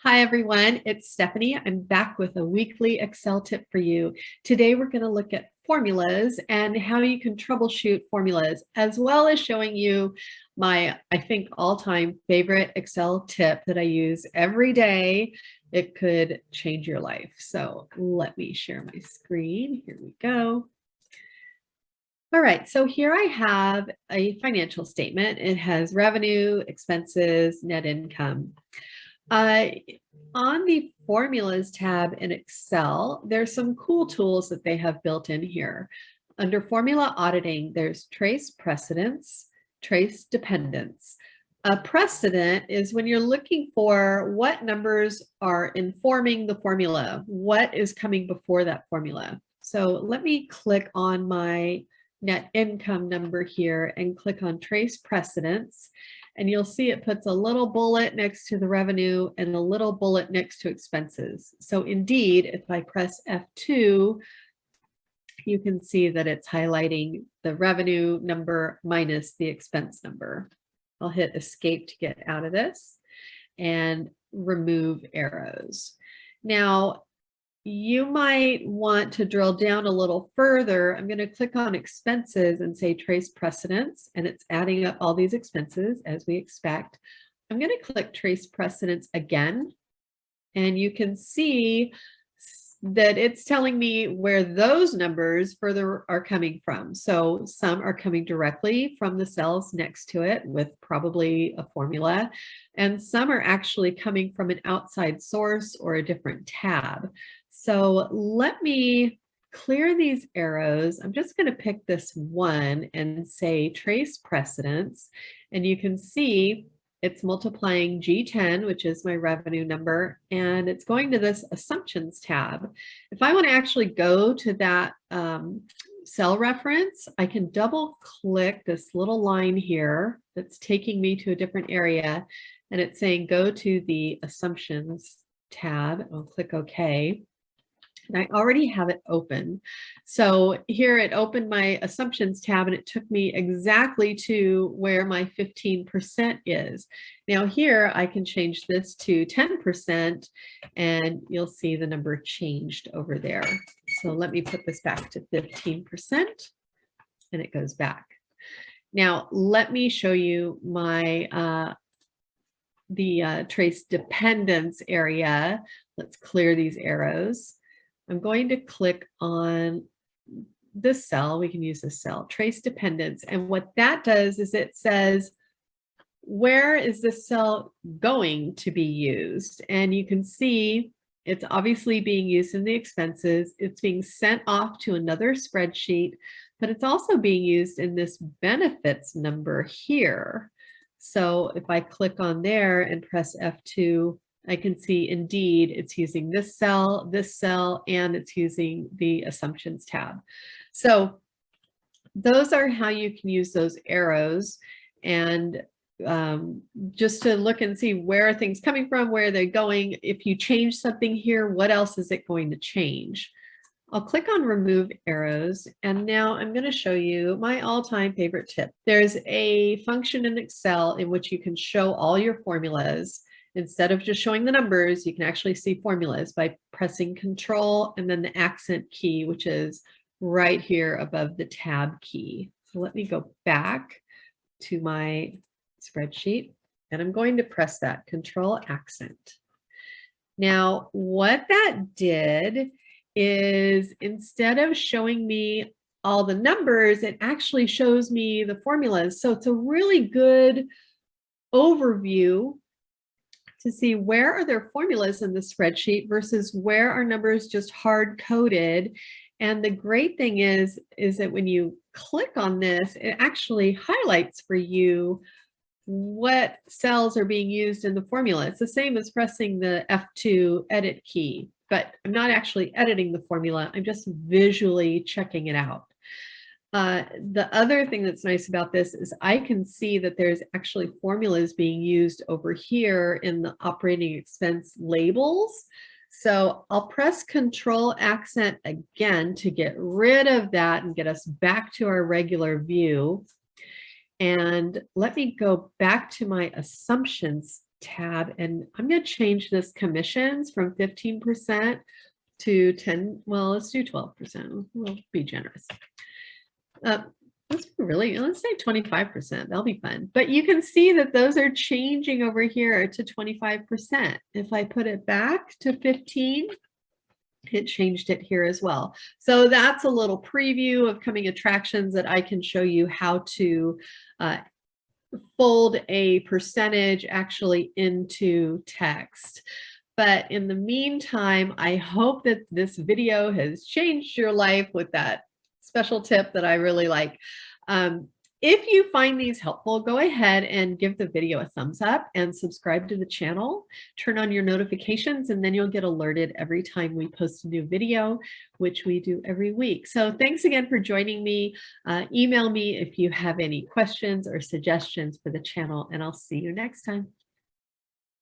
Hi everyone, it's Stephanie. I'm back with a weekly Excel tip for you. Today we're going to look at formulas and how you can troubleshoot formulas, as well as showing you my, I think, all-time favorite Excel tip that I use every day. It could change your life. So let me share my screen. Here we go. All right, so here I have a financial statement. It has revenue, expenses, net income. On the Formulas tab in Excel, there's some cool tools that they have built in here. Under Formula Auditing, there's Trace Precedence, Trace Dependence. A precedent is when you're looking for what numbers are informing the formula, what is coming before that formula. So let me click on my net income number here and click on Trace Precedence. And you'll see it puts a little bullet next to the revenue and a little bullet next to expenses. So indeed, if I press F2, you can see that it's highlighting the revenue number minus the expense number. I'll hit escape to get out of this and remove arrows. Now, you might want to drill down a little further. I'm going to click on expenses and say trace precedence, and it's adding up all these expenses as we expect. I'm going to click trace precedence again, and you can see that it's telling me where those numbers further are coming from. So some are coming directly from the cells next to it with probably a formula, and some are actually coming from an outside source or a different tab. So let me clear these arrows. I'm just going to pick this one and say trace precedence, and you can see it's multiplying G10, which is my revenue number, and it's going to this assumptions tab. If I want to actually go to that cell reference, I can double click this little line here that's taking me to a different area, and it's saying go to the assumptions tab. I'll click OK. And I already have it open. So here it opened my assumptions tab and it took me exactly to where my 15% is. Now here I can change this to 10% and you'll see the number changed over there. So let me put this back to 15% and it goes back. Now let me show you my trace dependence area. Let's clear these arrows. I'm going to click on this cell. We can use this cell, trace dependence. And what that does is it says, where is this cell going to be used? And you can see it's obviously being used in the expenses. It's being sent off to another spreadsheet, but it's also being used in this benefits number here. So if I click on there and press F2, I can see indeed it's using this cell, and it's using the assumptions tab. So those are how you can use those arrows and just to look and see where are things coming from, where they're going. If you change something here, what else is it going to change? I'll click on remove arrows, and now I'm going to show you my all-time favorite tip. There's a function in Excel in which you can show all your formulas. Instead of just showing the numbers, you can actually see formulas by pressing Control and then the accent key, which is right here above the tab key. So let me go back to my spreadsheet, and I'm going to press that Control accent. Now, what that did is instead of showing me all the numbers, it actually shows me the formulas. So it's a really good overview to see where are there formulas in the spreadsheet versus where are numbers just hard coded. And the great thing is that when you click on this, it actually highlights for you what cells are being used in the formula. It's the same as pressing the F2 edit key, but I'm not actually editing the formula. I'm just visually checking it out. The other thing that's nice about this is I can see that there's actually formulas being used over here in the operating expense labels. So I'll press Control accent again to get rid of that and get us back to our regular view. And let me go back to my assumptions tab, and I'm going to change this commissions from 15% to 10. Well, let's do 12%. We'll be generous. Let's say 25%. That'll be fun. But you can see that those are changing over here to 25%. If I put it back to 15, it changed it here as well. So that's a little preview of coming attractions that I can show you how to fold a percentage actually into text. But in the meantime, I hope that this video has changed your life with that special tip that I really like. If you find these helpful, go ahead and give the video a thumbs up and subscribe to the channel. Turn on your notifications, and then you'll get alerted every time we post a new video, which we do every week. So thanks again for joining me. Email me if you have any questions or suggestions for the channel, and I'll see you next time.